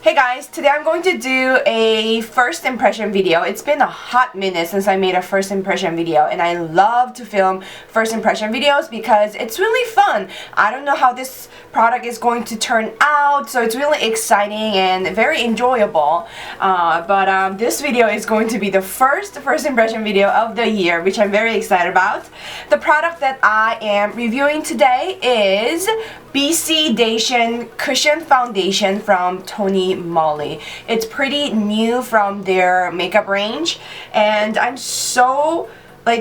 Hey guys, today I'm going to do a first impression video. It's been a hot minute since I made a first impression video, and I love to film first impression videos because it's really fun. I don't know how this product is going to turn out, so it's really exciting and very enjoyable. But this video is going to be the first impression video of the year, which I'm very excited about. The product that I am reviewing today is BCDATION Cushion Foundation from Tonymoly. It's pretty new from their makeup range, and I'm so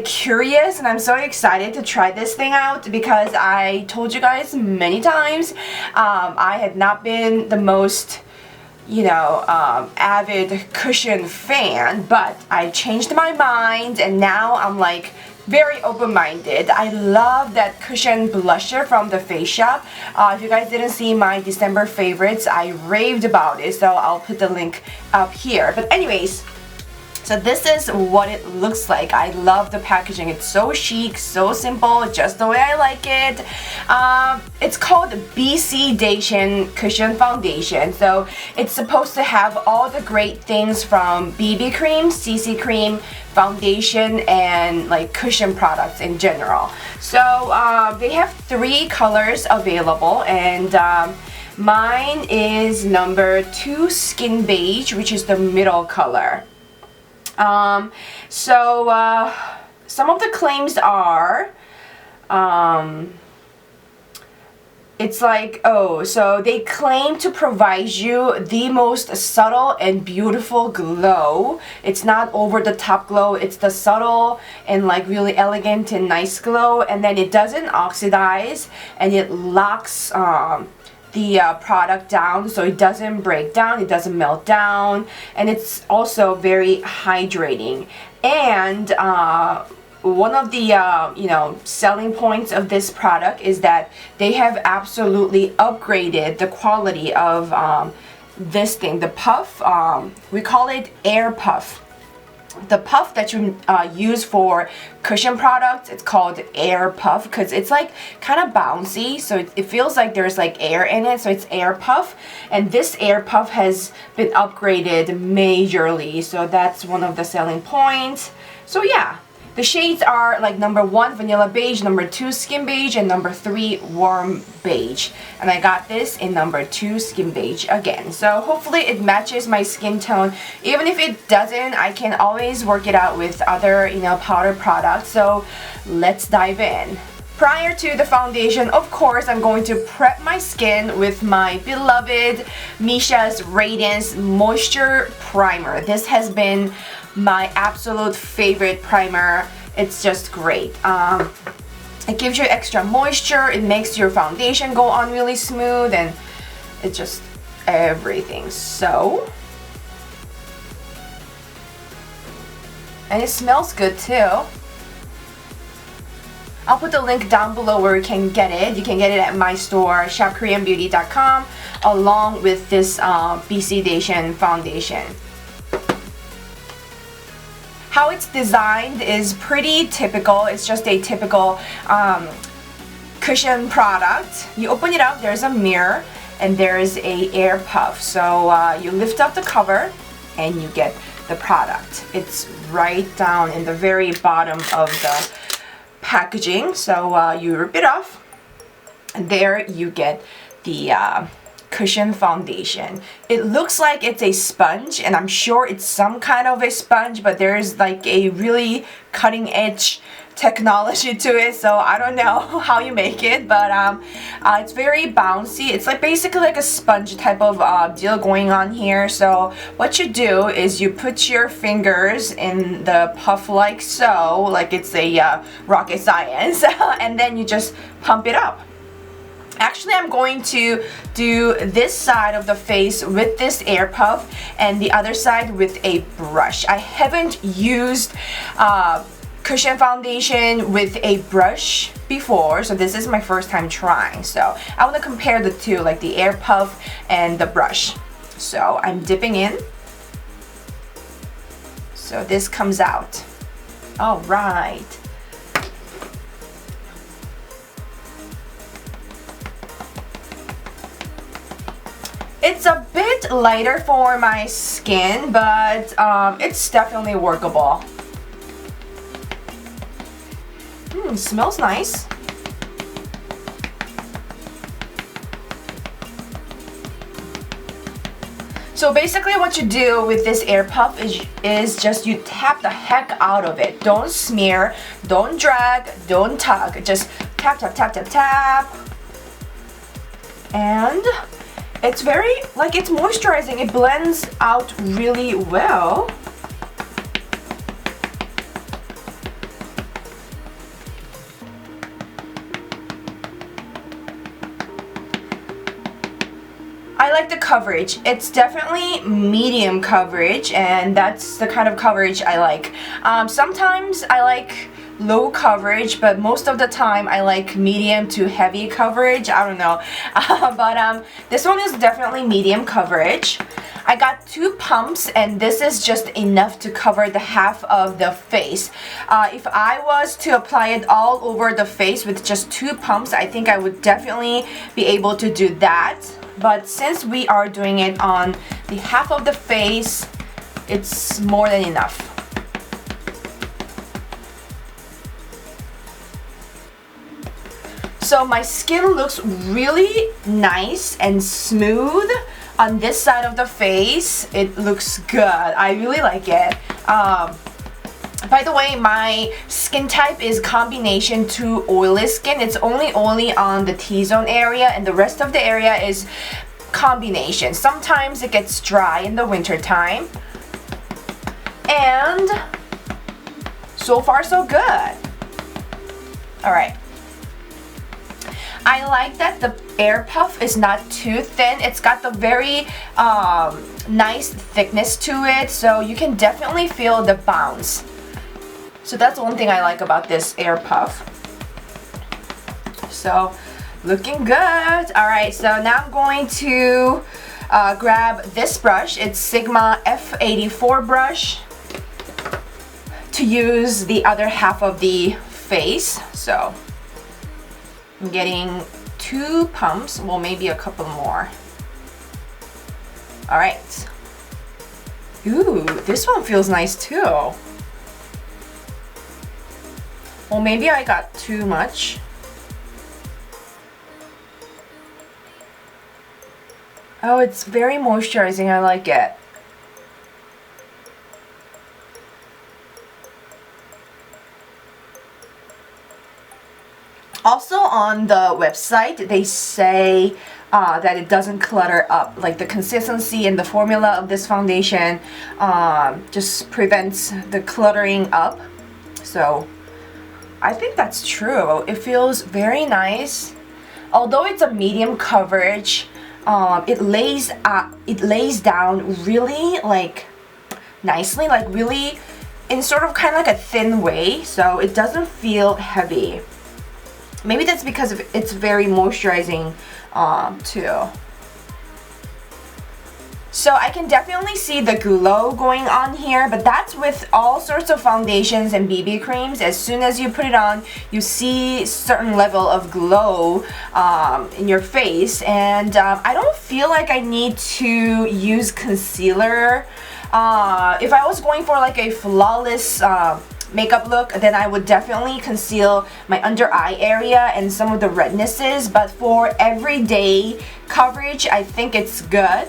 curious and I'm so excited to try this thing out because I told you guys many times I had not been the most avid cushion fan, but I changed my mind and now I'm very open-minded. I love that cushion blusher from the Face Shop. If you guys didn't see my December favorites, I raved about it, so I'll put the link up here. But anyways, so this is what it looks like. I love the packaging. It's so chic, so simple, just the way I like it. It's called BCDATION Cushion Foundation. So it's supposed to have all the great things from BB cream, CC cream, foundation, and cushion products in general. So they have 3 colors available, and mine is number 2 Skin Beige, which is the middle color. Some of the claims are, so they claim to provide you the most subtle and beautiful glow. It's not over the top glow, it's the subtle and really elegant and nice glow, and then it doesn't oxidize and it locks the product down so it doesn't break down, it doesn't melt down, and it's also very hydrating. And one of the selling points of this product is that they have absolutely upgraded the quality of this thing, the puff. We call it air puff. The puff that you use for cushion products, it's called air puff because it's kind of bouncy, so it feels like there's air in it, so it's air puff. And this air puff has been upgraded majorly, so that's one of the selling points. So yeah, the shades are number 1 vanilla beige, number 2 skin beige, and number 3 warm beige. And I got this in number 2 skin beige again. So hopefully it matches my skin tone. Even if it doesn't, I can always work it out with other powder products. So let's dive in. Prior to the foundation, of course, I'm going to prep my skin with my beloved Missha's Radiance Moisture Primer. This has been my absolute favorite primer. It's just great. It gives you extra moisture, it makes your foundation go on really smooth, and it's just everything. So, and it smells good too. I'll put the link down below where you can get it. You can get it at my store, shopkoreanbeauty.com, along with this BCDATION foundation. How it's designed is pretty typical. It's just a typical cushion product. You open it up, there's a mirror, and there's a air puff. So you lift up the cover and you get the product. It's right down in the very bottom of the packaging. So you rip it off, and there you get the cushion foundation. It looks like it's a sponge, and I'm sure it's some kind of a sponge, but there's a really cutting edge technology to it, so I don't know how you make it, but it's very bouncy. It's basically a sponge type of deal going on here. So what you do is you put your fingers in the puff like so, like it's a rocket science, and then you just pump it up. Actually, I'm going to do this side of the face with this air puff and the other side with a brush. I haven't used cushion foundation with a brush before, so this is my first time trying. So I want to compare the two, the air puff and the brush. So I'm dipping in. So this comes out. All right. It's a bit bit lighter for my skin, but it's definitely workable. Smells nice. So basically what you do with this air puff is just you tap the heck out of it. Don't smear, don't drag, don't tug. Just tap, tap, tap, tap, tap. And it's very, like, it's moisturizing. It blends out really well. I like the coverage. It's definitely medium coverage, and that's the kind of coverage I like. Sometimes I like low coverage, but most of the time I like medium to heavy coverage. I don't know. But this one is definitely medium coverage. I got 2 pumps, and this is just enough to cover the half of the face. If I was to apply it all over the face with just 2 pumps, I think I would definitely be able to do that. But since we are doing it on the half of the face, it's more than enough. So my skin looks really nice and smooth on this side of the face. It looks good. I really like it. By the way, my skin type is combination 2 oily skin. It's only oily on the T-zone area, and the rest of the area is combination. Sometimes it gets dry in the winter time. And so far so good. Alright. I like that the air puff is not too thin. It's got the very nice thickness to it, so you can definitely feel the bounce. So that's one thing I like about this air puff. So, looking good. Alright, so now I'm going to grab this brush. It's Sigma F84 brush to use the other half of the face. So, I'm getting 2 pumps, well, maybe a couple more. Alright. Ooh, this one feels nice too. Well, maybe I got too much. Oh, it's very moisturizing. I like it. Also on the website, they say that it doesn't clutter up. Like the consistency and the formula of this foundation just prevents the cluttering up. So I think that's true. It feels very nice. Although it's a medium coverage, it lays down really like nicely, like really in sort of kind of like a thin way, so it doesn't feel heavy. Maybe that's because it's very moisturizing too. So I can definitely see the glow going on here, but that's with all sorts of foundations and BB creams. As soon as you put it on, you see certain level of glow in your face, and I don't feel like I need to use concealer. If I was going for like a flawless makeup look, then I would definitely conceal my under eye area and some of the rednesses, but for everyday coverage, I think it's good.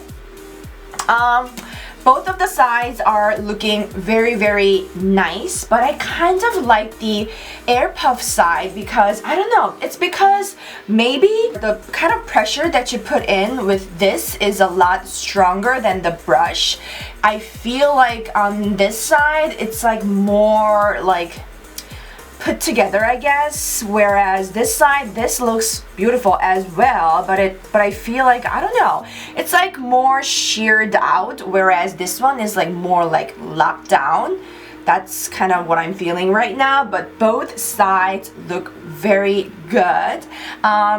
Both of the sides are looking very, very nice, but I kind of like the air puff side because, I don't know, it's because maybe the kind of pressure that you put in with this is a lot stronger than the brush. I feel like on this side, it's like more like put together, I guess, whereas this side, this looks beautiful as well, but I feel like, I don't know, it's like more sheared out, whereas this one is like more like locked down. That's kind of what I'm feeling right now, but both sides look very good.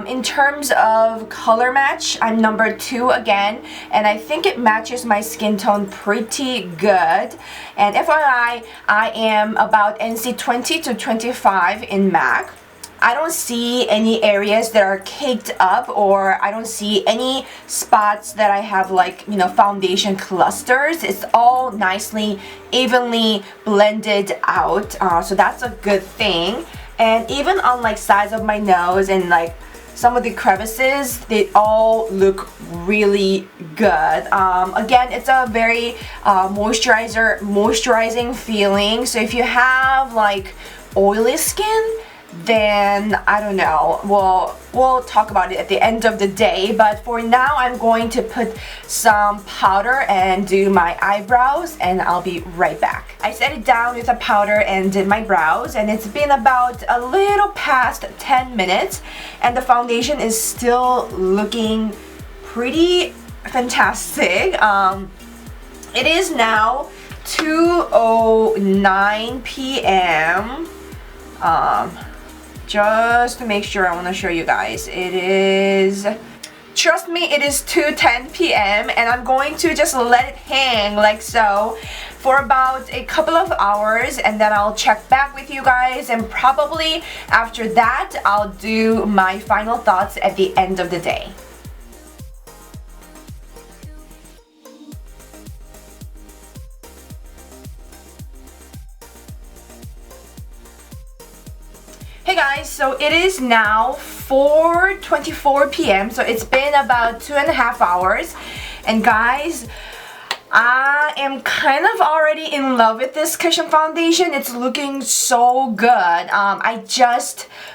In terms of color match, I'm number 2 again, and I think it matches my skin tone pretty good. And FYI, I am about NC 20 to 25 in MAC. I don't see any areas that are caked up, or I don't see any spots that I have like, you know, foundation clusters. It's all nicely, evenly blended out, so that's a good thing. And even on like sides of my nose and like some of the crevices, they all look really good. Again, it's a very moisturizing feeling. So if you have like oily skin, then I don't know, we'll talk about it at the end of the day. But for now, I'm going to put some powder and do my eyebrows, and I'll be right back. I set it down with a powder and did my brows, and it's been about a little past 10 minutes, and the foundation is still looking pretty fantastic. It is now 2:09 p.m. Just to make sure, I want to show you guys. It is, trust me, it is 2:10 p.m. and I'm going to just let it hang like so for about a couple of hours, and then I'll check back with you guys, and probably after that I'll do my final thoughts at the end of the day. Hey guys, so it is now 4:24 p.m. so it's been about 2.5 hours, and guys, I am kind of already in love with this cushion foundation. It's looking so good.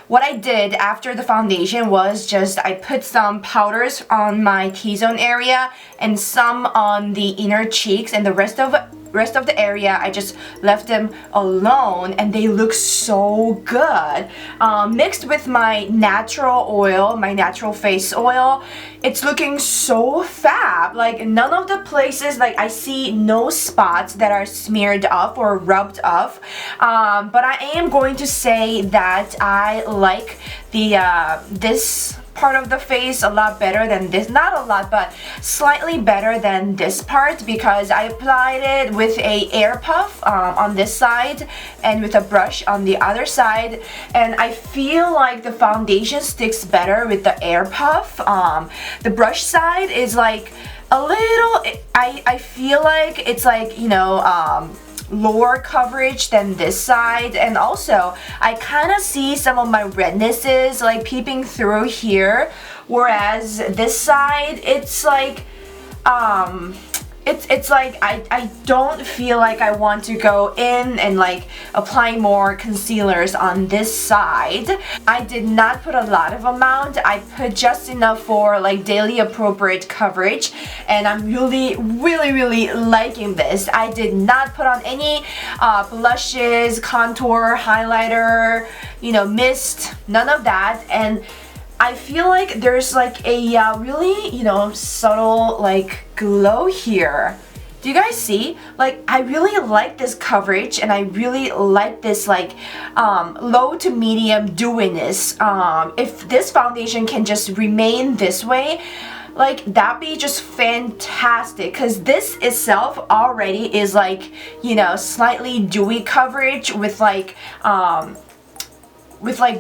What I did after the foundation was just I put some powders on my T-zone area and some on the inner cheeks, and the rest of the area I just left them alone, and they look so good. Mixed with my natural oil, my natural face oil, it's looking so fab. Like none of the places, like I see no spots that are smeared off or rubbed off. But I am going to say that I like the this part of the face a lot better than this. Not a lot, but slightly better than this part, because I applied it with a air puff on this side and with a brush on the other side, and I feel like the foundation sticks better with the air puff. The brush side is like a little, I feel like it's like, you know, lower coverage than this side, and also I kind of see some of my rednesses like peeping through here, whereas this side it's like it's like I don't feel like I want to go in and like apply more concealers on this side. I did not put a lot of amount. I put just enough for like daily appropriate coverage, and I'm really liking this. I did not put on any blushes, contour, highlighter, you know, mist, none of that, and I feel like there's like a really, you know, subtle like glow here. Do you guys see? Like I really like this coverage, and I really like this like low to medium dewiness. If this foundation can just remain this way, like that'd be just fantastic, because this itself already is like, you know, slightly dewy coverage with like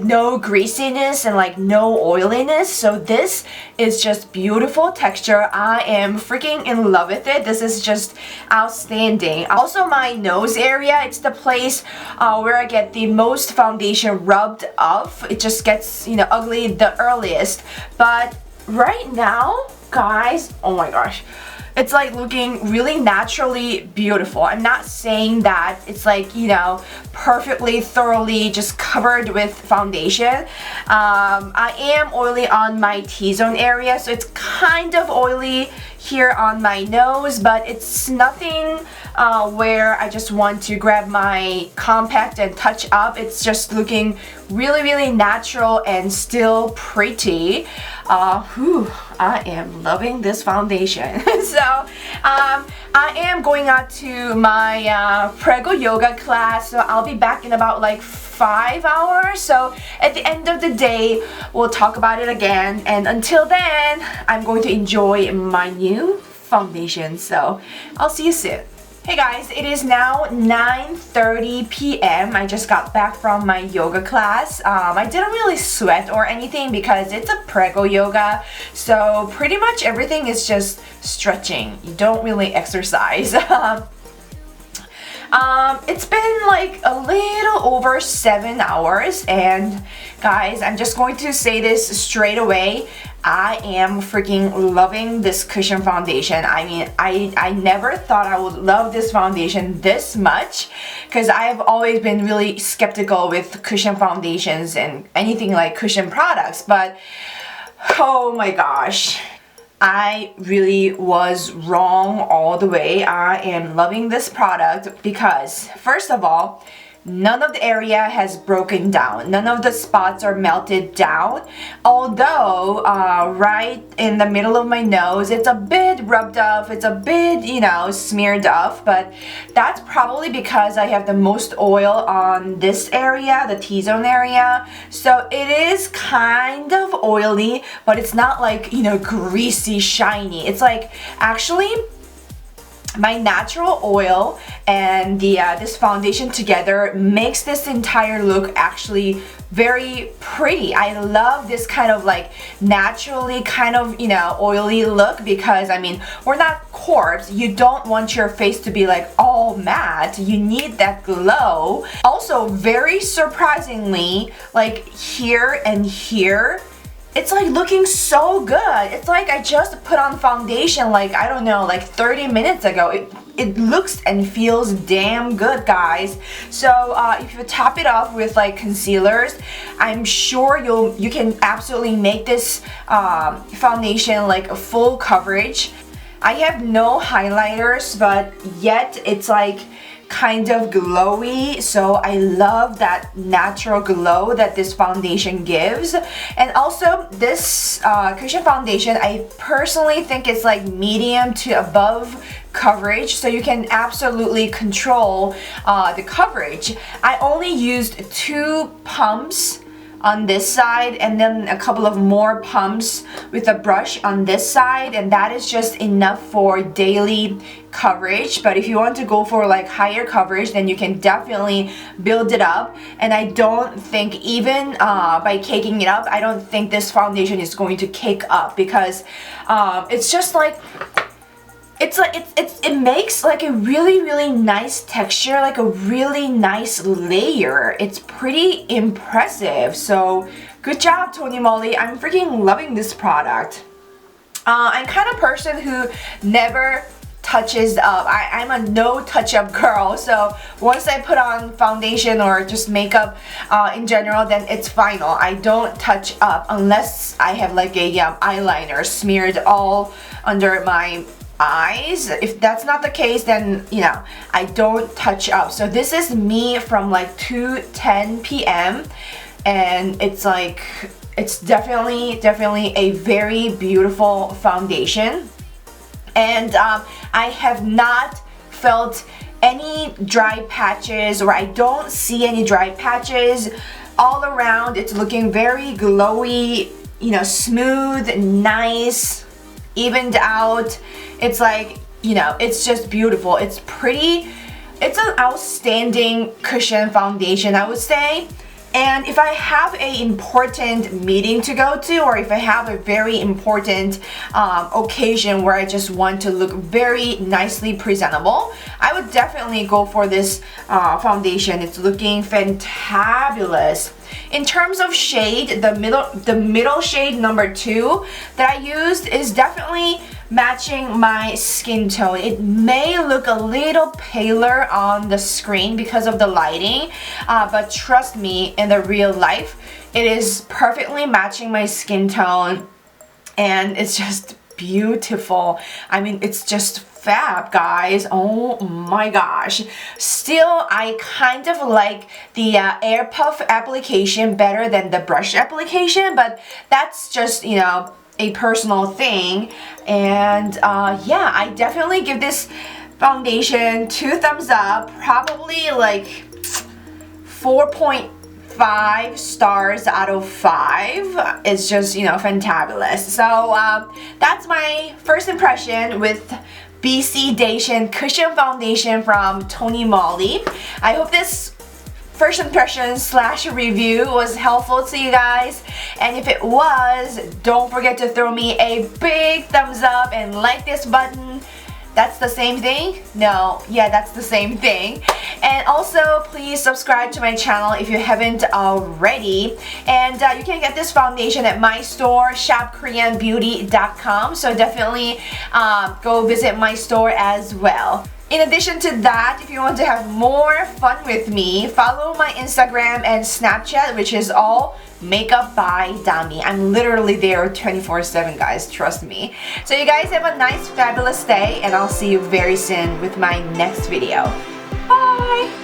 no greasiness and like no oiliness. So this is just beautiful texture. I am freaking in love with it. This is just outstanding. Also my nose area, it's the place where I get the most foundation rubbed off. It just gets, you know, ugly the earliest. But right now, guys, oh my gosh, it's like looking really naturally beautiful. I'm not saying that it's like, you know, perfectly thoroughly just covered with foundation. I am oily on my T-zone area, so it's kind of oily here on my nose, but it's nothing where I just want to grab my compact and touch up. It's just looking really natural and still pretty. I am loving this foundation. So I am going out to my Prego yoga class, so I'll be back in about like 5 hours. So at the end of the day, we'll talk about it again, and until then, I'm going to enjoy my new foundation. So I'll see you soon. Hey guys, it is now 9:30 p.m. I just got back from my yoga class. I didn't really sweat or anything because it's a prego yoga, so pretty much everything is just stretching. You don't really exercise. It's been like a little over 7 hours, and guys, I'm just going to say this straight away. I am freaking loving this cushion foundation. I mean, I never thought I would love this foundation this much, because I've always been really skeptical with cushion foundations and anything like cushion products, but oh my gosh. I really was wrong all the way. I am loving this product because, first of all, none of the area has broken down. None of the spots are melted down. Although, right in the middle of my nose, it's a bit rubbed off. It's a bit, you know, smeared off. But that's probably because I have the most oil on this area, the T-zone area. So it is kind of oily, but it's not like, you know, greasy, shiny. It's like, actually, my natural oil and this foundation together makes this entire look actually very pretty. I love this kind of like naturally kind of, you know, oily look, because I mean, we're not corpse. You don't want your face to be like all matte. You need that glow. Also, very surprisingly, like here and here, it's like looking so good. It's like I just put on foundation like, I don't know, like 30 minutes ago. It looks and feels damn good, guys. So if you top it off with like concealers, I'm sure you can absolutely make this foundation like a full coverage. I have no highlighters, but yet it's like kind of glowy, so I love that natural glow that this foundation gives. And also this cushion foundation, I personally think it's like medium to above coverage, so you can absolutely control the coverage. I only used 2 pumps on this side and then a couple of more pumps with a brush on this side, and that is just enough for daily coverage. But if you want to go for like higher coverage, then you can definitely build it up. And I don't think even by caking it up, I don't think this foundation is going to cake up, because it's just like it makes like a really nice texture, like a really nice layer. It's pretty impressive. So good job, Tonymoly. I'm freaking loving this product. I'm kind of person who never touches up. I'm a no touch-up girl, so once I put on foundation or just makeup in general, then it's final. I don't touch up unless I have like a eyeliner smeared all under my eyes. If that's not the case, then you know, I don't touch up. So this is me from like 2:10 p.m. and it's like, it's definitely a very beautiful foundation. And I have not felt any dry patches, or I don't see any dry patches. All around, it's looking very glowy, you know, smooth, nice, evened out. It's like, you know, it's just beautiful. It's pretty. It's an outstanding cushion foundation, I would say. And if I have an important meeting to go to, or if I have a very important occasion where I just want to look very nicely presentable, I would definitely go for this foundation. It's looking fantabulous. In terms of shade, the middle shade number 2 that I used is definitely matching my skin tone. It may look a little paler on the screen because of the lighting, but trust me, in the real life, it is perfectly matching my skin tone, and it's just beautiful. I mean, it's just fab, guys. Oh my gosh. Still, I kind of like the air puff application better than the brush application, but that's just, you know, a personal thing. And yeah, I definitely give this foundation 2 thumbs up, probably like 4.5 stars out of 5. It's just, you know, fantabulous. So that's my first impression with BCDATION Cushion Foundation from Tonymoly. I hope this first impression / review was helpful to you guys, and if it was, don't forget to throw me a big thumbs up and like this button. That's the same thing? No, yeah, that's the same thing. And also, please subscribe to my channel if you haven't already. And you can get this foundation at my store, shopkoreanbeauty.com. So definitely go visit my store as well. In addition to that, if you want to have more fun with me, follow my Instagram and Snapchat, which is all MakeupbyDamee. I'm literally there 24/7, guys, trust me. So you guys have a nice, fabulous day, and I'll see you very soon with my next video. Bye!